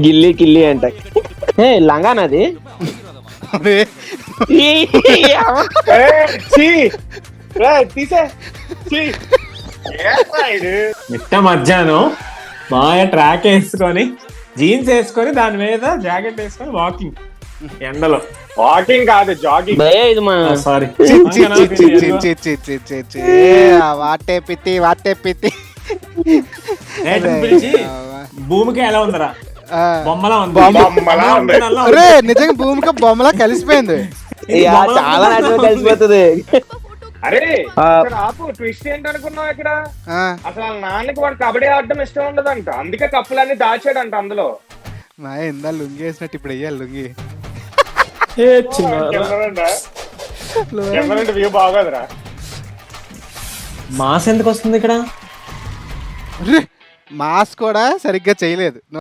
గిల్లి కిల్లి అంట. ఏ లంగానది అదే తీసే మిట్ట మధ్యాహ్నం మాయ ట్రాక్ వేసుకొని జీన్స్ వేసుకొని దాని మీద జాకెట్ వేసుకొని వాకింగ్ ఎండలో. వాకింగ్ కాదు జాగింగ్. భయ్యా ఇది మా సారీ వాటే పిత్తి పిలిచి భూమికి ఎలా ఉందరా బొమ్మలా ఉంది. బొమ్మలా ఉంది. అరే నిజంగా భూమికి బొమ్మలా కలిసిపోయింది. చాలా నాచురల్ కలిసిపోతుంది. అరే ఆ. ఇక్కడ ఆపు ట్విస్ట్ ఏంటనుకున్నావు ఇక్కడ అసలు వాళ్ళ నాన్నకి వాడు కబడ్డీ ఆడడం ఇష్టం ఉండదంట, అందుకే కప్పులన్నీ దాచాడంట అందులో. మా ఇందా లుంగి వేసినట్టు ఇప్పుడు వెయ్యాలి లుంగి. వ్యూ బాగోదురా. మాస్ ఎందుకు వస్తుంది ఇక్కడ? మాస్ కూడా సరిగ్గా చేయలేదు.